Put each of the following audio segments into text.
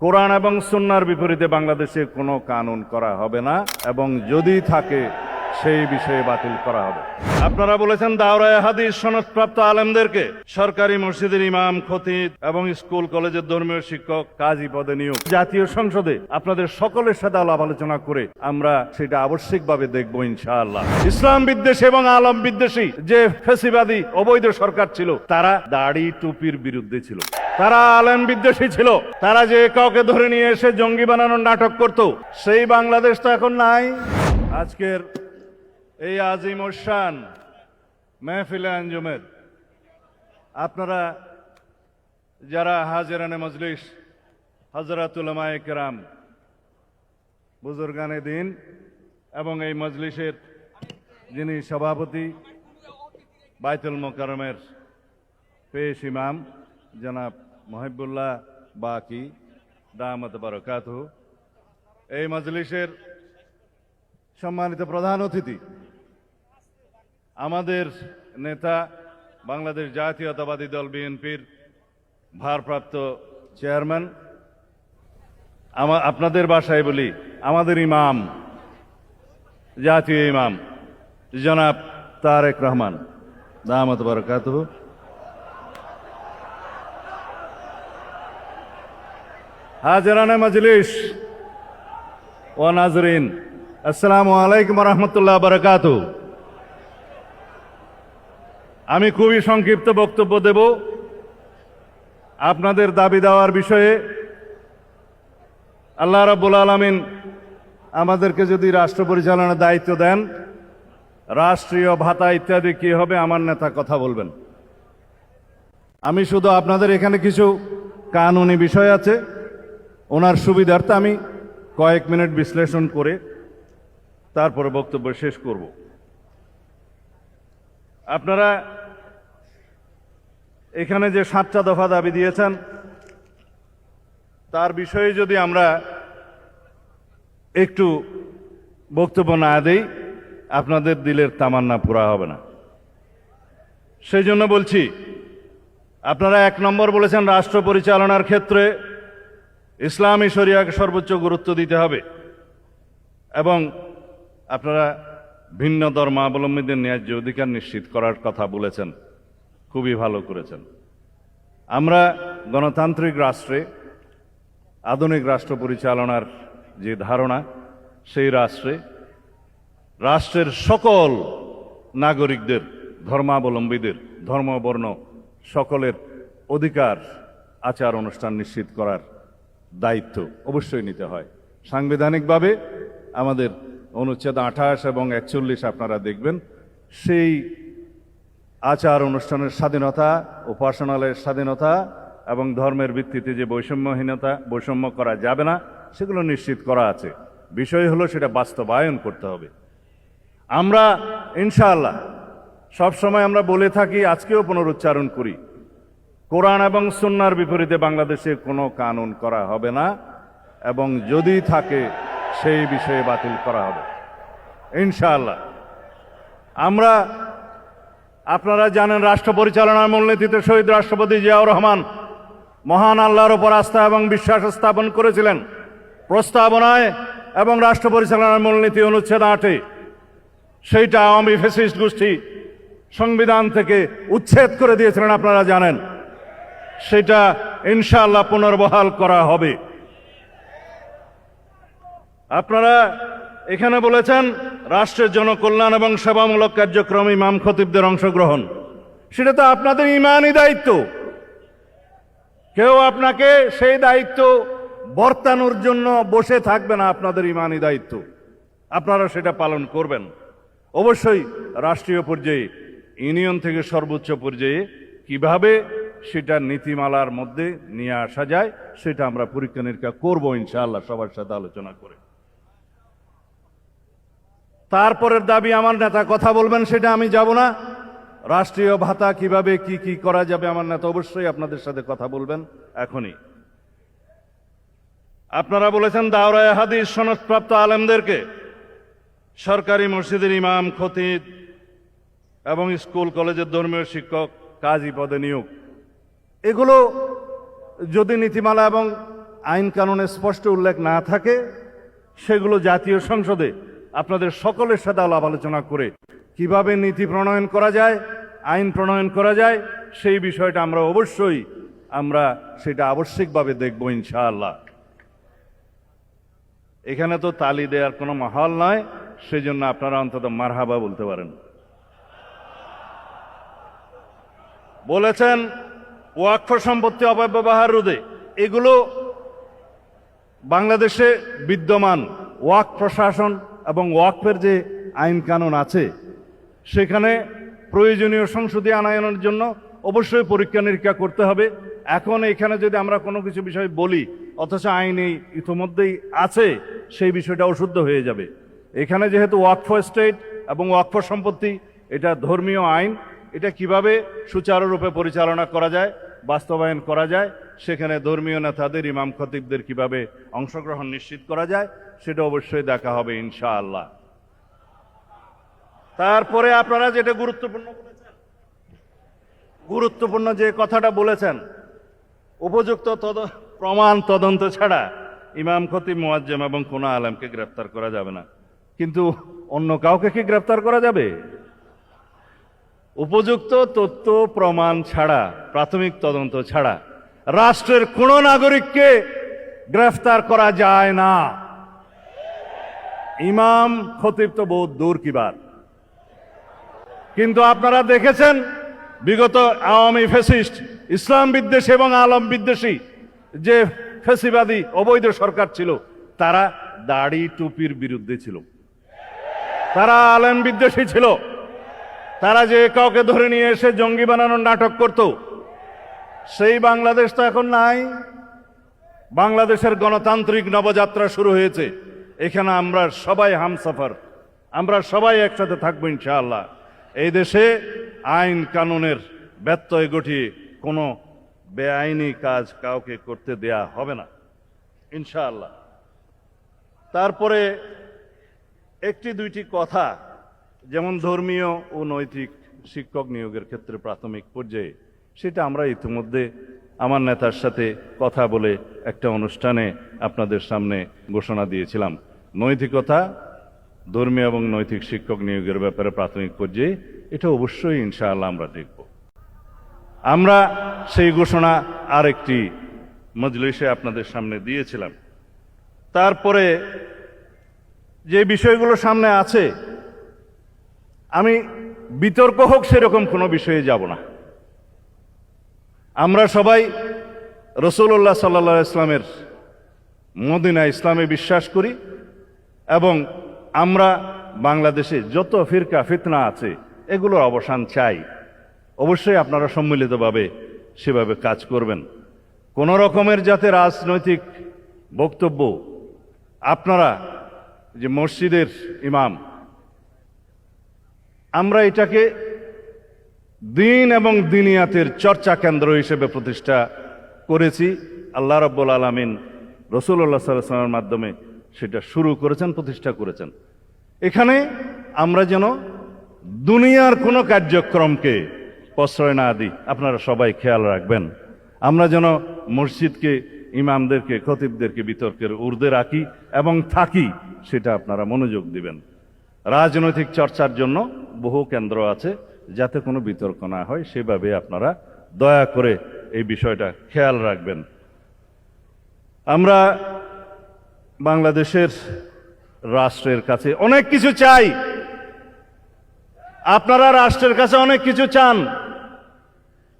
কোরআন এবং সুন্নাহর বিপরীতে বাংলাদেশে কোনো কানুন করা হবে না এবং যদি থাকে সেই বিষয়ে বাতিল করা হবে। আপনারা বলেছেন দাওরায়ে হাদিস সনদপ্রাপ্ত আলেমদেরকে সরকারি মসজিদের ইমাম, খতিব এবং স্কুল কলেজের ধর্মীয় শিক্ষক, কাজী পদে নিয়োগ। জাতীয় সংসদে আপনাদের সকলের সাথে আলাপ আলোচনা করে আমরা সেটা আবশ্যিকভাবে দেখব ইনশাআল্লাহ। ইসলাম বিদ্বেষী এবং আলম বিদ্বেষী যে ফ্যাসিবাদী অবৈধ সরকার ছিল, তারা দাড়ি টুপির বিরুদ্ধে ছিল, তারা আলেম বিদ্বেষী ছিল, তারা যে কাউকে ধরে নিয়ে এসে জঙ্গি বানানোর নাটক করত, সেই বাংলাদেশ তো এখন নাই। আজকের এই আজিম শান মেহফিলে আঞ্জুমের আপনারা যারা হাজিরানে মজলিস, হযরত উলামায়ে কেরাম, বুজুর্গানে দ্বীন এবং এই মজলিসের যিনি সভাপতি বাইতুল মোকাররমের পেশ ইমাম জনাব মুহিবুল্লাহ বাকি দামাত বারাকাতুহু, এই মজলিসের সম্মানিত প্রধান অতিথি, আমাদের নেতা, বাংলাদেশ জাতীয়তাবাদী দল বিএনপির ভারপ্রাপ্ত চেয়ারম্যান, আপনাদের ভাষায় বলি আমাদের ইমাম, জাতীয় ইমাম জনাব তারেক রহমান দামাত বারাকাতুহু, হাজিরানে মজলিস ও নাজরিন, আসসালামু আলাইকুম ওয়া রাহমাতুল্লাহি ওয়া বারাকাতুহু। আমি খুবই সংক্ষিপ্ত বক্তব্য দেব। আপনাদের দাবি দেওয়ার বিষয়ে আল্লাহ রাব্বুল আলামিন আমাদেরকে যদি রাষ্ট্র পরিচালনার দায়িত্ব দেন, রাষ্ট্রীয় ভাতা ইত্যাদি কি হবে আমার নেতা কথা বলবেন। আমি শুধু আপনাদের এখানে কিছু কানুনি বিষয় আছে, ওনার সুবিধার্থে আমি কয়েক মিনিট বিশ্লেষণ করে তারপরে বক্তব্য শেষ করব। আপনারা এখানে যে 7টা দফা দাবি দিয়েছেন, তার বিষয়ে যদি আমরা একটু বক্তব্য না দেই, আপনাদের দিলের তামান্না পুরা হবে না। সেই জন্য বলছি, আপনারা 1 নম্বর বলেছেন রাষ্ট্র পরিচালনার ক্ষেত্রে ইসলামী শরিয়াকে সর্বোচ্চ গুরুত্ব দিতে হবে এবং আপনারা ভিন্ন ধর্মাবলম্বীদের ন্যায্য অধিকার নিশ্চিত করার কথা বলেছেন, খুবই ভালো করেছেন। আমরা গণতান্ত্রিক রাষ্ট্রে আধুনিক রাষ্ট্র পরিচালনার যে ধারণা, সেই রাষ্ট্রের সকল নাগরিকদের, ধর্মাবলম্বীদের, ধর্মবর্ণ সকলের অধিকার, আচার অনুষ্ঠান নিশ্চিত করার দায়িত্ব অবশ্যই নিতে হয়। সাংবিধানিকভাবে আমাদের অনুচ্ছেদ 28 এবং 41 আপনারা দেখবেন, সেই আচার অনুষ্ঠানের স্বাধীনতা, উপাসনালয়ের স্বাধীনতা এবং ধর্মের ভিত্তিতে যে বৈষম্য করা যাবে না, সেগুলো নিশ্চিত করা আছে। বিষয় হলো সেটা বাস্তবায়ন করতে হবে। আমরা ইনশাআল্লাহ সবসময় আমরা বলে থাকি, আজকেও পুনরুচ্চারণ করি, কোরআন এবং সুন্নাহর বিপরীতে বাংলাদেশে কোনো কানুন করা হবে না এবং যদি থাকে সেই বিষয়ে বাতিল করা হবে ইনশাআল্লাহ। আপনারা জানেন, রাষ্ট্র পরিচালনার মূলনীতিতে শহীদ রাষ্ট্রপতি জিয়াউর রহমান মহান আল্লাহর উপর আস্থা এবং বিশ্বাস স্থাপন করেছিলেন। প্রস্তাবনায় এবং রাষ্ট্র পরিচালনার মূলনীতি অনুচ্ছেদ 8-এ সেইটা আওয়ামী ফ্যাসিস্ট গোষ্ঠী সংবিধান থেকে উচ্ছেদ করে দিয়েছিলেন, আপনারা জানেন। সেটা ইনশাআল্লাহ পুনর্বহাল করা হবে। আপনারা এখানে বলেছেন রাষ্ট্রের জনকল্যাণ এবং সেবামূলক কার্যক্রম, ইমাম খতিবদের অংশগ্রহণ, সেটা তো আপনাদের ঈমানি দায়িত্ব। কেউ আপনাকে সেই দায়িত্ব বর্তানোর জন্য বসে থাকবে না, আপনাদের ঈমানি দায়িত্ব, আপনারা সেটা পালন করবেন। অবশ্যই রাষ্ট্রীয় পর্যায়ে, ইউনিয়ন থেকে সর্বোচ্চ পর্যায়ে কিভাবে সেটা নীতিমালার মধ্যে নিয়ে আসা যায়, সেটা আমরা পরীক্ষা নিরীক্ষা করবো ইনশাআল্লাহ, সবার সাথে আলোচনা করে। তারপরের দাবি আমার নেতা কথা বলবেন, সেটা আমি যাব না। রাষ্ট্রীয় ভাতা কিভাবে কি করা যাবে, আমার নেতা অবশ্যই আপনাদের সাথে কথা বলবেন এখনই। আপনারা বলেছেন দাওরায়ে হাদিস সনদপ্রাপ্ত আলেমদেরকে সরকারি মসজিদের ইমাম, খতিব এবং স্কুল কলেজের ধর্মীয় শিক্ষক, কাজী পদে নিয়োগ। এগুলো যদি নীতিমালা এবং আইন কানুনে স্পষ্ট উল্লেখ না থাকে সেগুলো জাতীয় সংসদে আপনাদের সকলের সাথে আলাপ আলোচনা করে কিভাবে নীতি প্রণয়ন করা যায়, আইন প্রণয়ন করা যায়, সেই বিষয়টা আমরা সেটা আবশ্যিকভাবে দেখব ইনশাআল্লাহ। এখানে তো তালি দেওয়ার কোনো মাহল নয়, সেজন্য আপনারা অন্তত মারহাবা বলতে পারেন। বলেছেন ওয়াকফ সম্পত্তি অপব্যবহার রোধে, এগুলো বাংলাদেশে বিদ্যমান ওয়াকফ প্রশাসন এবং ওয়াকফের যে আইন কানুন আছে সেখানে প্রয়োজনীয় সংশোধনী আনয়নের জন্য অবশ্যই পরীক্ষা নিরীক্ষা করতে হবে। এখন এখানে যদি আমরা কোনো কিছু বিষয় বলি অথচ আইনে ইতিমধ্যেই আছে, সেই বিষয়টা অশুদ্ধ হয়ে যাবে। এখানে যেহেতু ওয়াকফ এস্টেট এবং ওয়াকফ সম্পত্তি এটা ধর্মীয় আইন, এটা কিভাবে সুচারুরূপে পরিচালনা করা যায়, বাস্তবায়ন করা যায়, সেখানে ধর্মীয় নেতাদের, ইমাম খতিবদের কিভাবে অংশগ্রহণ নিশ্চিত করা যায়, সেটা অবশ্যই দেখা হবে ইনশাআল্লাহ। তারপরে আপনারা যেটা গুরুত্বপূর্ণ যে কথাটা বলেছেন, উপযুক্ত প্রমাণ তদন্ত ছাড়া ইমাম খতিব, মুয়াজ্জেম এবং কোনো আলেমকে গ্রেফতার করা যাবে না। কিন্তু অন্য কাউকে কি গ্রেফতার করা যাবে? উপযুক্ত তথ্য প্রমাণ ছাড়া, প্রাথমিক তদন্ত ছাড়া রাষ্ট্রের কোন নাগরিককে গ্রেফতার করা যায় না। ইমাম খতিব তো বহুত দূর কি বাত। কিন্তু আপনারা দেখেছেন বিগত আওয়ামী ফ্যাসিস্ট, ইসলাম বিদ্বেষী এবং আলম বিদ্বেষী যে ফ্যাসিবাদী অবৈধ সরকার ছিল, তারা দাড়ি টুপির বিরুদ্ধে ছিল, তারা আলেম বিদ্বেষী ছিল, তারা যে কাউকে ধরে নিয়ে এসে জঙ্গি বানানোর নাটক করত। সেই বাংলাদেশ তো এখন নাই। বাংলাদেশের গণতান্ত্রিক নবযাত্রা শুরু হয়েছে। এখানে আমরা সবাই হামসফর, আমরা সবাই একসাথে থাকবো ইনশাআল্লাহ। এই দেশে আইন কানুনের ব্যত্যয় ঘটিয়ে কোনো বেআইনি কাজ কাউকে করতে দেয়া হবে না ইনশাআল্লাহ। তারপরে একটি দুইটি কথা, যেমন ধর্মীয় ও নৈতিক শিক্ষক নিয়োগের ক্ষেত্রে প্রাথমিক পর্যায়ে, সেটা আমরা ইতিমধ্যে আমার নেতার সাথে কথা বলে একটা অনুষ্ঠানে আপনাদের সামনে ঘোষণা দিয়েছিলাম। নৈতিকতা, ধর্মীয় এবং নৈতিক শিক্ষক নিয়োগের ব্যাপারে প্রাথমিক পর্যায়ে এটা অবশ্যই ইনশাআল্লাহ আমরা দেখব। আমরা সেই ঘোষণা আরেকটি মজলিসে আপনাদের সামনে দিয়েছিলাম। তারপরে যে বিষয়গুলো সামনে আছে, আমি বিতর্ক হোক সেরকম কোনো বিষয়ে যাব না। আমরা সবাই রাসূলুল্লাহ সাল্লাল্লাহু আলাইহি ইসলামের মদিনা ইসলামে বিশ্বাস করি এবং আমরা বাংলাদেশে যত ফিরকা ফিতনা আছে এগুলোর অবসান চাই। অবশ্যই আপনারা সম্মিলিতভাবে সেভাবে কাজ করবেন। কোন রকমের যাতে রাজনৈতিক বক্তব্য, আপনারা যে মসজিদের ইমাম, আমরা এটাকে দিন এবং দিনিয়াতের চর্চা কেন্দ্র হিসেবে প্রতিষ্ঠা করেছি। আল্লাহ রাব্বুল আলামিন রাসূলুল্লাহ সাল্লাল্লাহু আলাইহি ওয়াসাল্লামের মাধ্যমে সেটা শুরু করেছেন, প্রতিষ্ঠা করেছেন। এখানে আমরা যেন দুনিয়ার কোনো কার্যক্রমকে প্রশ্রয় না দিই, আপনারা সবাই খেয়াল রাখবেন। আমরা যেন মসজিদকে, ইমামদেরকে, খতিবদেরকে বিতর্কের ঊর্ধ্বে রাখি এবং থাকি, সেটা আপনারা মনোযোগ দিবেন। রাজনৈতিক চর্চার জন্য বহু কেন্দ্র আছে, যাতে কোনো বিতর্ক না হয় সেভাবে আপনারা দয়া করে এই বিষয়টা খেয়াল রাখবেন। আমরা বাংলাদেশের রাষ্ট্রের কাছে অনেক কিছু চাই, আপনারা রাষ্ট্রের কাছে অনেক কিছু চান,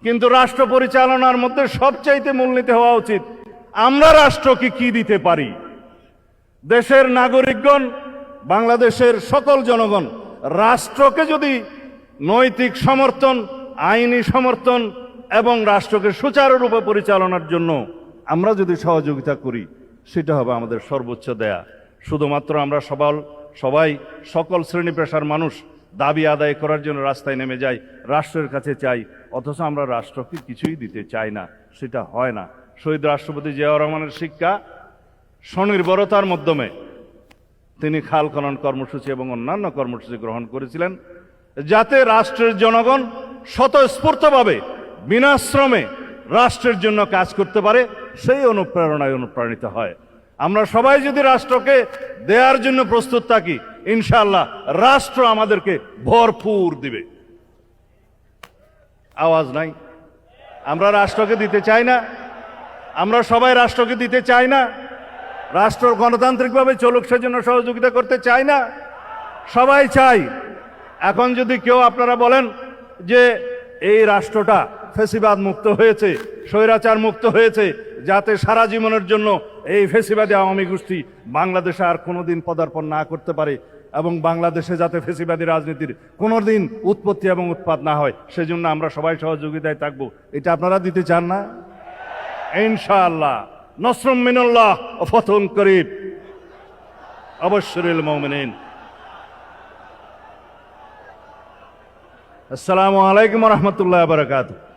কিন্তু রাষ্ট্র পরিচালনার মধ্যে সবচাইতে মূলনীতি হওয়া উচিত আমরা রাষ্ট্রকে কি দিতে পারি। দেশের নাগরিকগণ, বাংলাদেশের সকল জনগণ রাষ্ট্রকে যদি নৈতিক সমর্থন, আইনি সমর্থন এবং রাষ্ট্রকে সুচারুরূপে পরিচালনার জন্য আমরা যদি সহযোগিতা করি, সেটা হবে আমাদের সর্বোচ্চ দেয়া। শুধুমাত্র আমরা সবাই সকল শ্রেণী পেশার মানুষ দাবি আদায় করার জন্য রাস্তায় নেমে যাই, রাষ্ট্রের কাছে চাই, অথচ আমরা রাষ্ট্রকে কিছুই দিতে চাই না, সেটা হয় না। শহীদ রাষ্ট্রপতি জিয়াউর রহমানের শিক্ষা স্বনির্ভরতার মাধ্যমে তিনি খাল খনন কর্মসূচি এবং অন্যান্য কর্মসূচি গ্রহণ করেছিলেন, যাতে রাষ্ট্রের জনগণ স্বতঃস্ফূর্তভাবে বিনাশ্রমে রাষ্ট্রের জন্য কাজ করতে পারে, সেই অনুপ্রেরণায় অনুপ্রাণিত হয়। আমরা সবাই যদি রাষ্ট্রকে দেওয়ার জন্য প্রস্তুত থাকি, ইনশাআল্লাহ রাষ্ট্র আমাদেরকে ভরপুর দিবে। আওয়াজ নাই। আমরা রাষ্ট্রকে দিতে চাই না, আমরা সবাই রাষ্ট্রকে দিতে চাই না, রাষ্ট্র গণতান্ত্রিকভাবে চলুক সেজন্য সহযোগিতা করতে চাই না, সবাই চাই। এখন যদি কেউ আপনারা বলেন যে এই রাষ্ট্রটা ফেসিবাদ মুক্ত হয়েছে, স্বৈরাচার মুক্ত হয়েছে, যাতে সারা জীবনের জন্য এই ফেসিবাদী আওয়ামী গোষ্ঠী বাংলাদেশে আর কোনোদিন পদার্পণ না করতে পারে এবং বাংলাদেশে যাতে ফেসিবাদী রাজনীতির কোনোদিন উৎপত্তি এবং উৎপাদ না হয়, সেজন্য আমরা সবাই সহযোগিতায় থাকবো, এটা আপনারা দিতে চান না? ইনশাআল্লাহ। নসরুম মিনাল্লাহ ওয়া ফাতহুন করিব। আবাশশিরিল মুমিনিন। আসসালামু আলাইকুম ওয়া রাহমাতুল্লাহি ওয়া বারাকাতুহু।